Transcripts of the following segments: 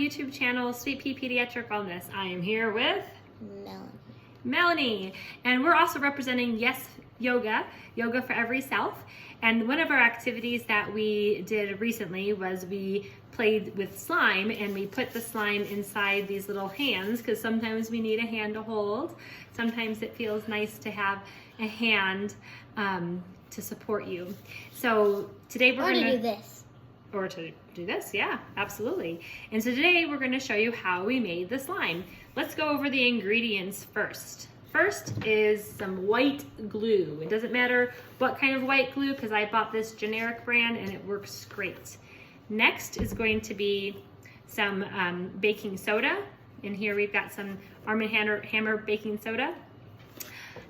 YouTube channel, Sweet Pea Pediatric Wellness. I am here with Melanie, and we're also representing Yes Yoga, Yoga for Every Self. And one of our activities that we did recently was we played with slime, and we put the slime inside these little hands because sometimes we need a hand to hold. Sometimes it feels nice to have a hand to support you. So today we're going to do this. Or to do this, yeah, absolutely. And so today we're going to show you how we made the slime. Let's go over the ingredients first. First is some white glue. It doesn't matter what kind of white glue because I bought this generic brand and it works great. Next is going to be some baking soda. And here we've got some Arm & Hammer baking soda.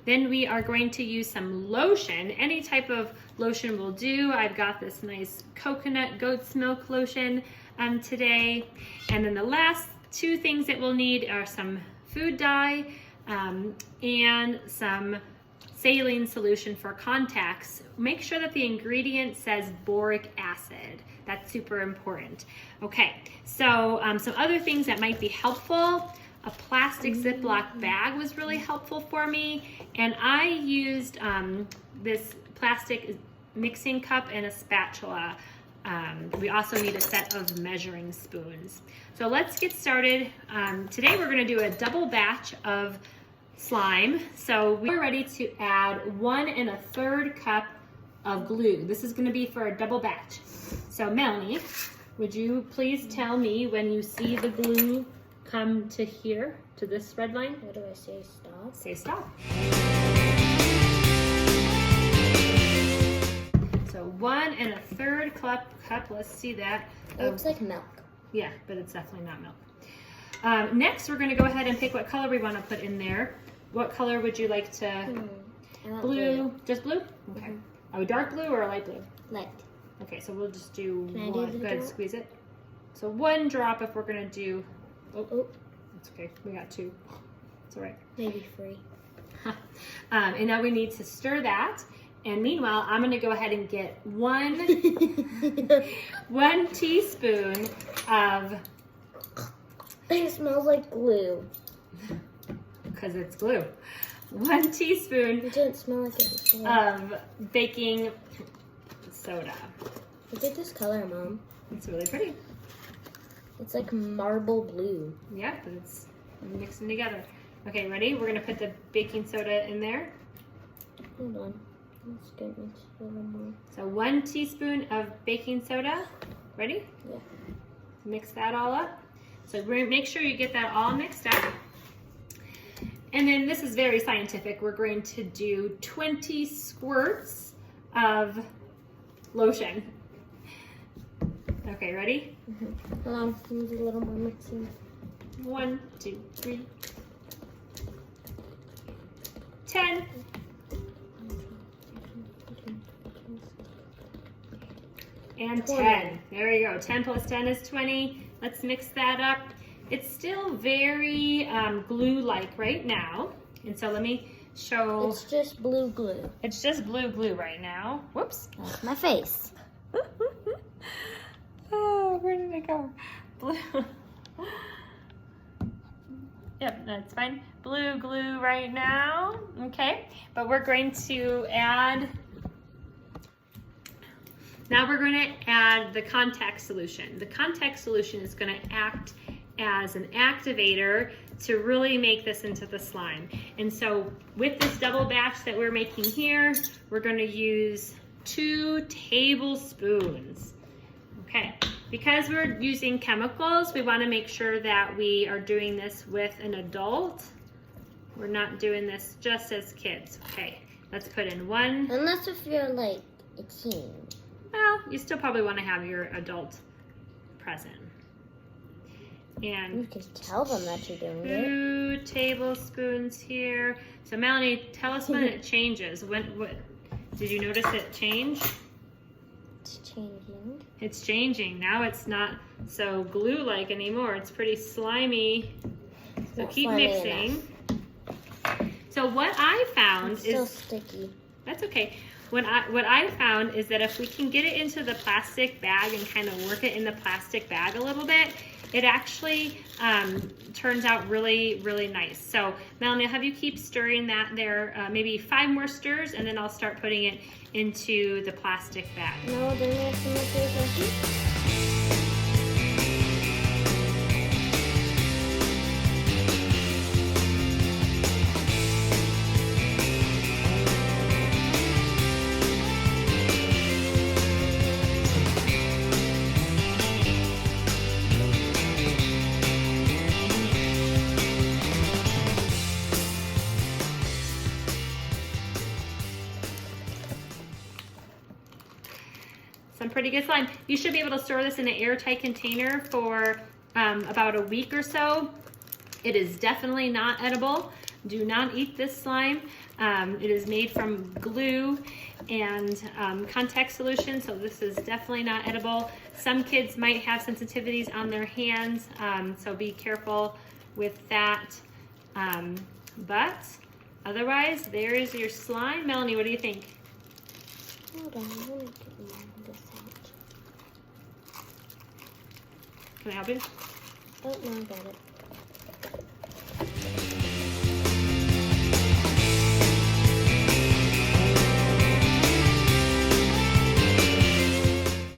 Then we are going to use some lotion. Any type of lotion will do. I've got this nice coconut goat's milk lotion today. And then the last two things that we'll need are some food dye and some saline solution for contacts. Make sure that the ingredient says boric acid. That's super important. Okay, so some other things that might be helpful. A plastic Ziploc bag was really helpful for me, and I used this plastic mixing cup and a spatula. We also need a set of measuring spoons. So let's get started. Today we're going to do a double batch of slime. So we're ready to add 1 1/3 cup of glue. This is going to be for a double batch. So Melanie, would you please tell me when you see the glue come to here, to this red line? What do I say? Stop? Say stop. So 1 1/3 cup, let's see that. It looks like milk. Yeah, but it's definitely not milk. Next, we're going to go ahead and pick what color we want to put in there. What color would you like to? I want Blue. Just blue? Okay. Mm-hmm. A dark blue or a light blue? Light. Okay, so we'll just do Can I one. do the Go ahead, drop? squeeze it. So 1 drop if we're going to do. Oh, That's okay. We got 2. It's all right. maybe 3. And now we need to stir that. And meanwhile, I'm going to go ahead and get 1 teaspoon of. It smells like glue. Because it's glue. 1 teaspoon It didn't smell like it before. of baking soda. Look at this color, Mom. It's really pretty. It's like marble blue. Yeah, but it's mixing together. Okay, ready? We're going to put the baking soda in there. Hold on. Let's get mixed a little more. So 1 teaspoon of baking soda. Ready? Yeah. Mix that all up. So we're make sure you get that all mixed up. And then this is very scientific. We're going to do 20 squirts of lotion. Okay, ready? Mm-hmm. Hold on. Need a little more mixing. 1, 2, 3, 10. And 10. There you go. 10 plus 10 is 20. Let's mix that up. It's still very glue-like right now. And so let me show. It's just blue glue. It's just blue glue right now. Whoops. That's my face. Oh, where did it go? Blue. Yep, that's fine. Blue glue right now. Okay, but we're going to add. Now we're going to add the contact solution. The contact solution is going to act as an activator to really make this into the slime. And so with this double batch that we're making here, we're going to use 2 tablespoons. Okay, because we're using chemicals, we want to make sure that we are doing this with an adult. We're not doing this just as kids. Okay, let's put in 1. Unless if you're like a teen. Well, you still probably want to have your adult present. And You can tell them that you're doing 2 it. tablespoons here. So Melanie, tell us when it changes. What did you notice it change? It's changing. It's changing. Now it's not so glue-like anymore. It's pretty slimy. So Not keep slimy mixing. So what I found It's still is sticky. that's okay. What I found is that if we can get it into the plastic bag and kind of work it in the plastic bag a little bit, it actually turns out really, really nice. So Melanie, I'll have you keep stirring that there, maybe 5 more stirs, and then I'll start putting it into the plastic bag. No, then we have to make it healthy. Some pretty good slime. You should be able to store this in an airtight container for about a week or so. It is definitely not edible. Do not eat this slime. It is made from glue and contact solution, so this is definitely not edible. Some kids might have sensitivities on their hands, so be careful with that. But otherwise, there is your slime. Melanie, what do you think? Hold on, I'm gonna get this out. Can I help you? Oh, no, I got it.